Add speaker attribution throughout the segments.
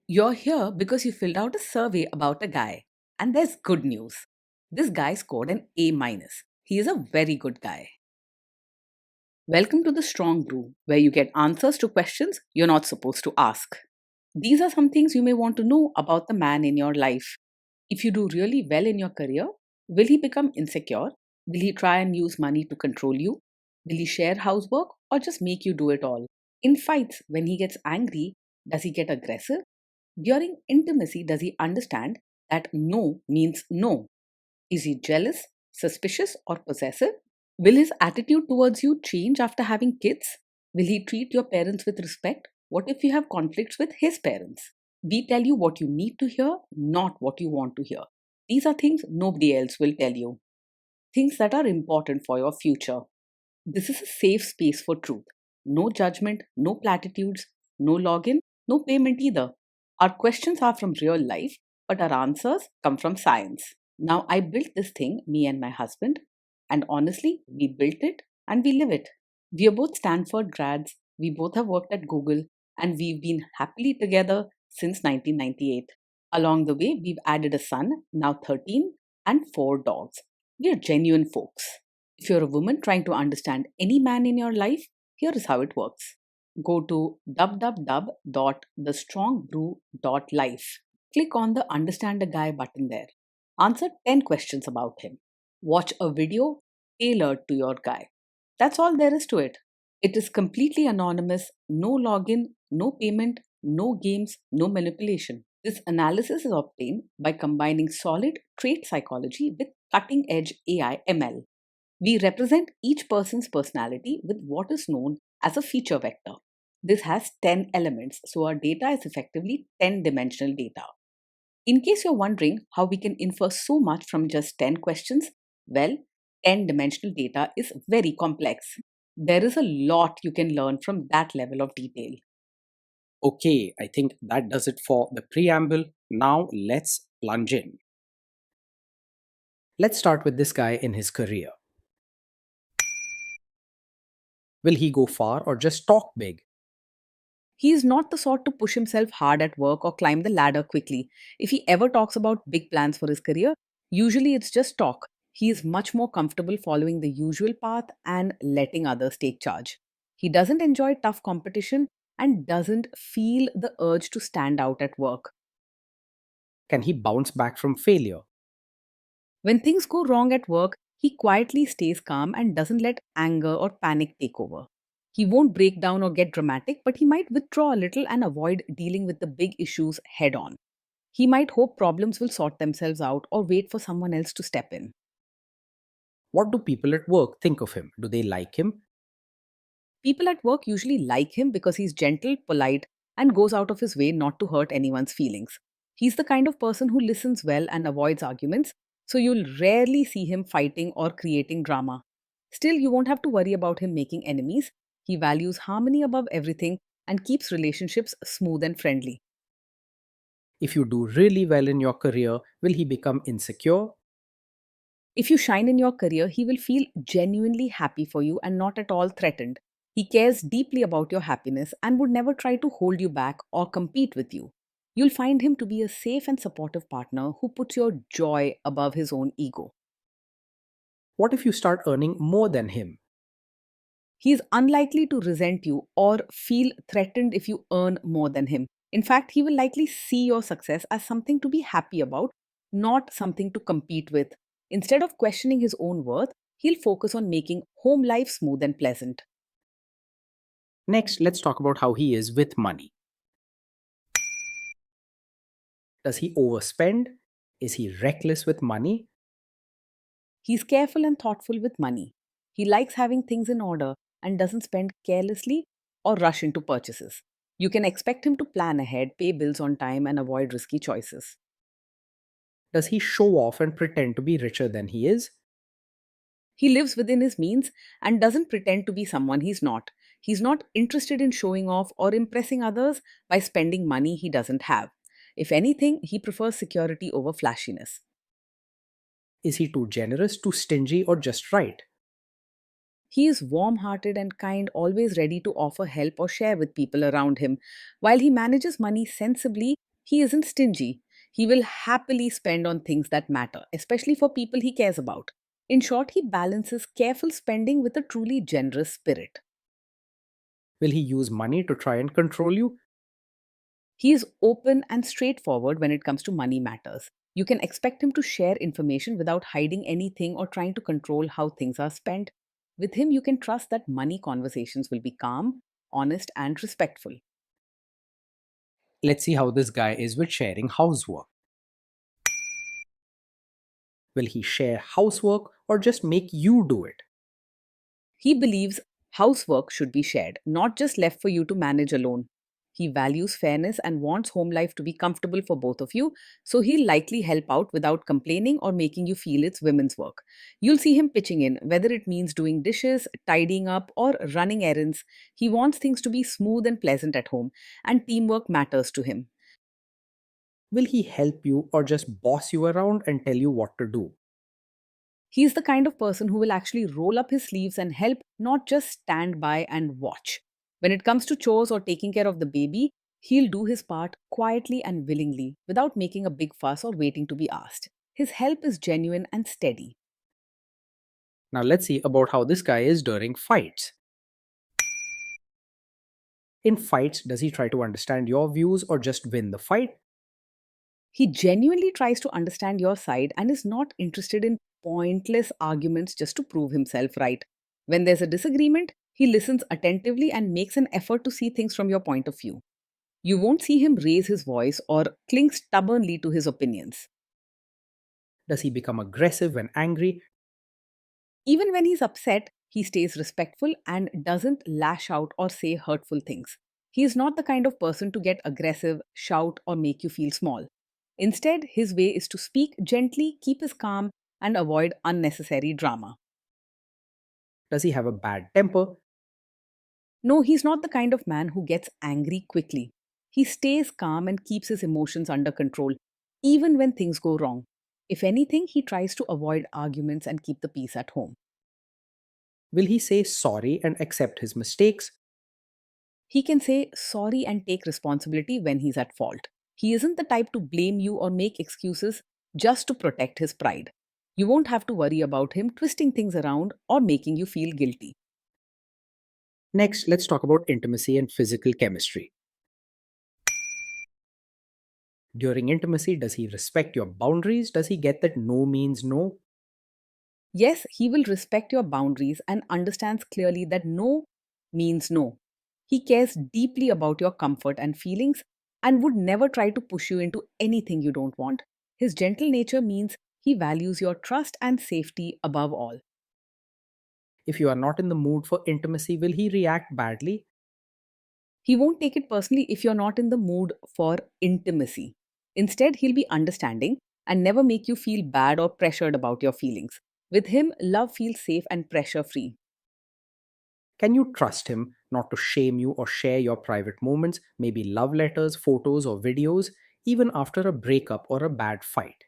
Speaker 1: You're here because you filled out a survey about a guy. And there's good news. This guy scored an A minus. He is a very good guy. Welcome to the Strong Brew, where you get answers to questions you're not supposed to ask. These are some things you may want to know about the man in your life. If you do really well in your career, will he become insecure? Will he try and use money to control you? Will he share housework or just make you do it all? In fights, when he gets angry, does he get aggressive? During intimacy, does he understand that no means no? Is he jealous, suspicious, or possessive? Will his attitude towards you change after having kids? Will he treat your parents with respect? What if you have conflicts with his parents? We tell you what you need to hear, not what you want to hear. These are things nobody else will tell you. Things that are important for your future. This is a safe space for truth. No judgment, no platitudes, no login, no payment either. Our questions are from real life, but our answers come from science. Now, I built this thing, me and my husband, and honestly, we built it and we live it. We are both Stanford grads, we both have worked at Google, and we've been happily together since 1998. Along the way, we've added a son, now 13, and 4 dogs. We are genuine folks. If you're a woman trying to understand any man in your life, here is how it works. Go to www.thestrongbrew.life. Click on the Understand a Guy button there. Answer 10 questions about him. Watch a video tailored to your guy. That's all there is to it. It is completely anonymous, no login, no payment, no games, no manipulation. This analysis is obtained by combining solid trait psychology with cutting edge AI ML. We represent each person's personality with what is known as a feature vector. This has 10 elements, so our data is effectively 10-dimensional data. In case you're wondering how we can infer so much from just 10 questions, well, 10-dimensional data is very complex. There is a lot you can learn from that level of detail.
Speaker 2: Okay, I think that does it for the preamble. Now let's plunge in. Let's start with this guy in his career. Will he go far or just talk big?
Speaker 1: He is not the sort to push himself hard at work or climb the ladder quickly. If he ever talks about big plans for his career, usually it's just talk. He is much more comfortable following the usual path and letting others take charge. He doesn't enjoy tough competition and doesn't feel the urge to stand out at work.
Speaker 2: Can he bounce back from failure?
Speaker 1: When things go wrong at work, he quietly stays calm and doesn't let anger or panic take over. He won't break down or get dramatic, but he might withdraw a little and avoid dealing with the big issues head on. He might hope problems will sort themselves out or wait for someone else to step in.
Speaker 2: What do people at work think of him? Do they like him?
Speaker 1: People at work usually like him because he's gentle, polite, and goes out of his way not to hurt anyone's feelings. He's the kind of person who listens well and avoids arguments, so you'll rarely see him fighting or creating drama. Still, you won't have to worry about him making enemies. He values harmony above everything and keeps relationships smooth and friendly.
Speaker 2: If you do really well in your career, will he become insecure?
Speaker 1: If you shine in your career, he will feel genuinely happy for you and not at all threatened. He cares deeply about your happiness and would never try to hold you back or compete with you. You'll find him to be a safe and supportive partner who puts your joy above his own ego.
Speaker 2: What if you start earning more than him?
Speaker 1: He is unlikely to resent you or feel threatened if you earn more than him. In fact, he will likely see your success as something to be happy about, not something to compete with. Instead of questioning his own worth, he'll focus on making home life smooth and pleasant.
Speaker 2: Next, let's talk about how he is with money. Does he overspend? Is he reckless with money?
Speaker 1: He's careful and thoughtful with money. He likes having things in order and doesn't spend carelessly or rush into purchases. You can expect him to plan ahead, pay bills on time, and avoid risky choices.
Speaker 2: Does he show off and pretend to be richer than he is?
Speaker 1: He lives within his means and doesn't pretend to be someone he's not. He's not interested in showing off or impressing others by spending money he doesn't have. If anything, he prefers security over flashiness.
Speaker 2: Is he too generous, too stingy, or just right?
Speaker 1: He is warm hearted and kind, always ready to offer help or share with people around him. While he manages money sensibly, He isn't stingy. He will happily spend on things that matter, especially for people he cares about. In short, he balances careful spending with a truly generous spirit.
Speaker 2: Will he use money to try and control you?
Speaker 1: He is open and straightforward when it comes to money matters. You can expect him to share information without hiding anything or trying to control how things are spent. With him, you can trust that money conversations will be calm, honest, and respectful.
Speaker 2: Let's see how this guy is with sharing housework. Will he share housework or just make you do it?
Speaker 1: He believes housework should be shared, not just left for you to manage alone. He values fairness and wants home life to be comfortable for both of you, so he'll likely help out without complaining or making you feel it's women's work. You'll see him pitching in, whether it means doing dishes, tidying up, or running errands. He wants things to be smooth and pleasant at home, and teamwork matters to him.
Speaker 2: Will he help you or just boss you around and tell you what to do?
Speaker 1: He's the kind of person who will actually roll up his sleeves and help, not just stand by and watch. When it comes to chores or taking care of the baby, he'll do his part quietly and willingly without making a big fuss or waiting to be asked. His help is genuine and steady.
Speaker 2: Now let's see about how this guy is during fights. In fights, does he try to understand your views or just win the fight?
Speaker 1: He genuinely tries to understand your side and is not interested in pointless arguments just to prove himself right. When there's a disagreement, he listens attentively and makes an effort to see things from your point of view. You won't see him raise his voice or cling stubbornly to his opinions.
Speaker 2: Does he become aggressive when angry?
Speaker 1: Even when he's upset, he stays respectful and doesn't lash out or say hurtful things. He is not the kind of person to get aggressive, shout, or make you feel small. Instead, his way is to speak gently, keep his calm, and avoid unnecessary drama.
Speaker 2: Does he have a bad temper?
Speaker 1: No, he's not the kind of man who gets angry quickly. He stays calm and keeps his emotions under control, even when things go wrong. If anything, he tries to avoid arguments and keep the peace at home.
Speaker 2: Will he say sorry and accept his mistakes?
Speaker 1: He can say sorry and take responsibility when he's at fault. He isn't the type to blame you or make excuses just to protect his pride. You won't have to worry about him twisting things around or making you feel guilty.
Speaker 2: Next, let's talk about intimacy and physical chemistry. During intimacy, does he respect your boundaries? Does he get that no means no?
Speaker 1: Yes, he will respect your boundaries and understands clearly that no means no. He cares deeply about your comfort and feelings and would never try to push you into anything you don't want. His gentle nature means he values your trust and safety above all.
Speaker 2: If you are not in the mood for intimacy, will he react badly?
Speaker 1: He won't take it personally if you're not in the mood for intimacy. Instead, he'll be understanding and never make you feel bad or pressured about your feelings. With him, love feels safe and pressure free.
Speaker 2: Can you trust him not to shame you or share your private moments, maybe love letters, photos, or videos, even after a breakup or a bad fight?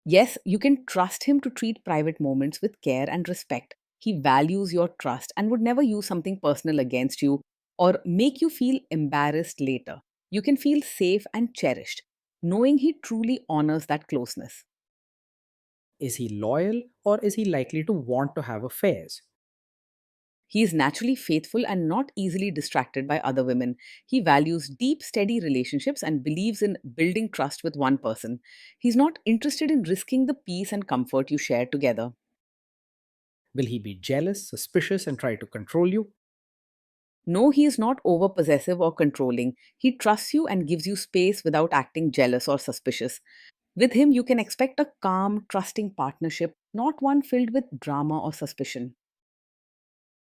Speaker 1: Yes, you can trust him to treat private moments with care and respect. He values your trust and would never use something personal against you or make you feel embarrassed later. You can feel safe and cherished, knowing he truly honors that closeness.
Speaker 2: Is he loyal or is he likely to want to have affairs?
Speaker 1: He is naturally faithful and not easily distracted by other women. He values deep, steady relationships and believes in building trust with one person. He's not interested in risking the peace and comfort you share together.
Speaker 2: Will he be jealous, suspicious, and try to control you?
Speaker 1: No, he is not over possessive or controlling. He trusts you and gives you space without acting jealous or suspicious. With him, you can expect a calm, trusting partnership, not one filled with drama or suspicion.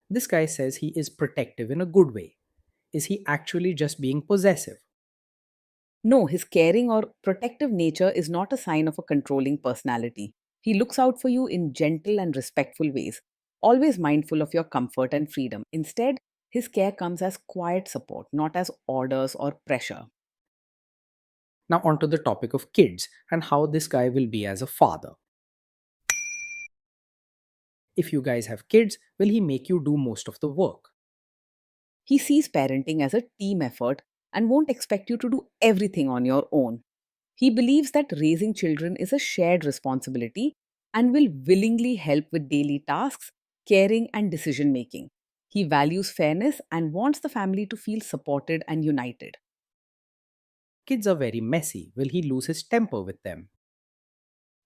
Speaker 2: This guy says he is protective in a good way. Is he actually just being possessive?
Speaker 1: No, his caring or protective nature is not a sign of a controlling personality. He looks out for you in gentle and respectful ways, always mindful of your comfort and freedom. Instead, his care comes as quiet support, not as orders or pressure.
Speaker 2: Now, on to the topic of kids and how this guy will be as a father. If you guys have kids, will he make you do most of the work?
Speaker 1: He sees parenting as a team effort and won't expect you to do everything on your own. He believes that raising children is a shared responsibility and will willingly help with daily tasks, caring, and decision making. He values fairness and wants the family to feel supported and united.
Speaker 2: Kids are very messy. Will he lose his temper with them?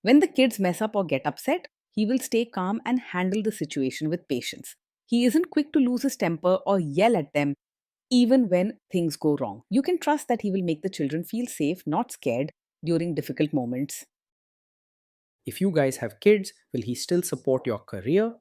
Speaker 1: When the kids mess up or get upset, he will stay calm and handle the situation with patience. He isn't quick to lose his temper or yell at them even when things go wrong. You can trust that he will make the children feel safe, not scared, during difficult moments.
Speaker 2: If you guys have kids, will he still support your career?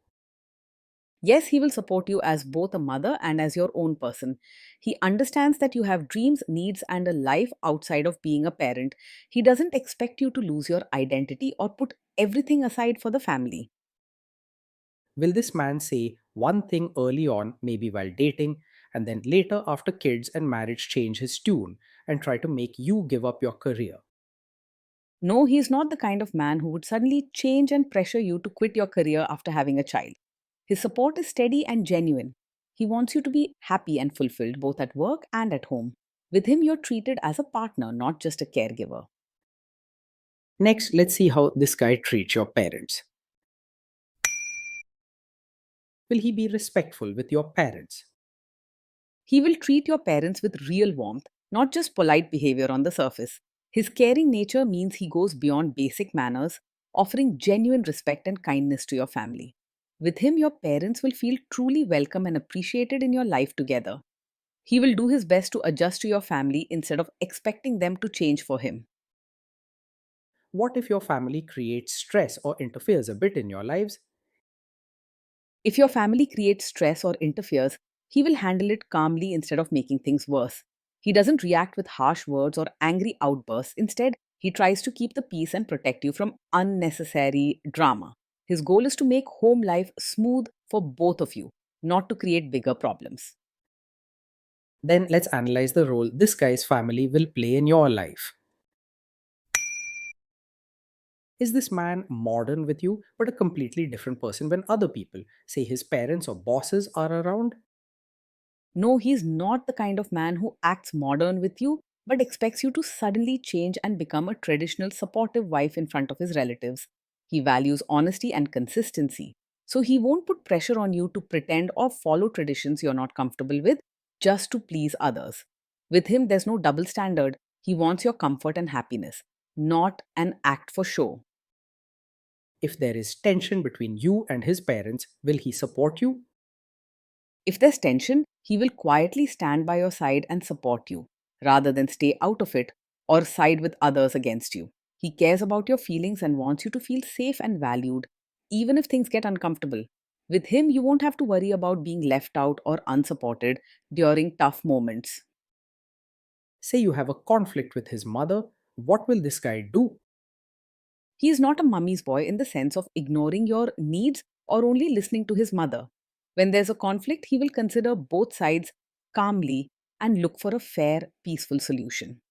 Speaker 1: Yes, he will support you as both a mother and as your own person. He understands that you have dreams, needs, and a life outside of being a parent. He doesn't expect you to lose your identity or put everything aside for the family.
Speaker 2: Will this man say one thing early on, maybe while dating, and then later after kids and marriage change his tune and try to make you give up your career?
Speaker 1: No, he's not the kind of man who would suddenly change and pressure you to quit your career after having a child. His support is steady and genuine. He wants you to be happy and fulfilled both at work and at home. With him, you're treated as a partner, not just a caregiver.
Speaker 2: Next, let's see how this guy treats your parents. Will he be respectful with your parents?
Speaker 1: He will treat your parents with real warmth, not just polite behavior on the surface. His caring nature means he goes beyond basic manners, offering genuine respect and kindness to your family. With him, your parents will feel truly welcome and appreciated in your life together. He will do his best to adjust to your family instead of expecting them to change for him.
Speaker 2: What if your family creates stress or interferes a bit in your lives?
Speaker 1: If your family creates stress or interferes, he will handle it calmly instead of making things worse. He doesn't react with harsh words or angry outbursts. Instead, he tries to keep the peace and protect you from unnecessary drama. His goal is to make home life smooth for both of you, not to create bigger problems.
Speaker 2: Then let's analyze the role this guy's family will play in your life. Is this man modern with you, but a completely different person when other people, say his parents or bosses, are around?
Speaker 1: No, he's not the kind of man who acts modern with you, but expects you to suddenly change and become a traditional supportive wife in front of his relatives. He values honesty and consistency. So he won't put pressure on you to pretend or follow traditions you're not comfortable with just to please others. With him, there's no double standard. He wants your comfort and happiness, not an act for show.
Speaker 2: If there is tension between you and his parents, will he support you?
Speaker 1: If there's tension, he will quietly stand by your side and support you, rather than stay out of it or side with others against you. He cares about your feelings and wants you to feel safe and valued, even if things get uncomfortable. With him, you won't have to worry about being left out or unsupported during tough moments.
Speaker 2: Say you have a conflict with his mother, what will this guy do?
Speaker 1: He is not a mummy's boy in the sense of ignoring your needs or only listening to his mother. When there's a conflict, he will consider both sides calmly and look for a fair, peaceful solution.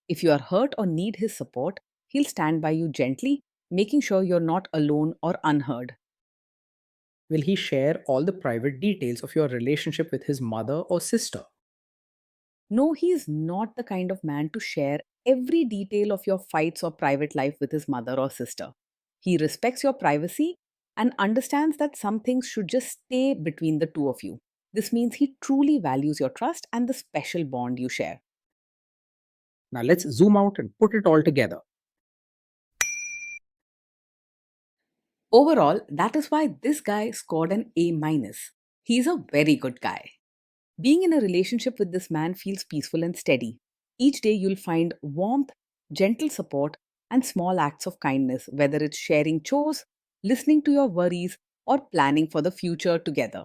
Speaker 1: If you are hurt or need his support, he'll stand by you gently, making sure you're not alone or unheard.
Speaker 2: Will he share all the private details of your relationship with his mother or sister?
Speaker 1: No, he is not the kind of man to share every detail of your fights or private life with his mother or sister. He respects your privacy and understands that some things should just stay between the two of you. This means he truly values your trust and the special bond you share.
Speaker 2: Now let's zoom out and put it all together.
Speaker 1: Overall, that is why this guy scored an A minus. He's a very good guy. Being in a relationship with this man feels peaceful and steady. Each day you'll find warmth, gentle support, and small acts of kindness, whether it's sharing chores, listening to your worries, or planning for the future together.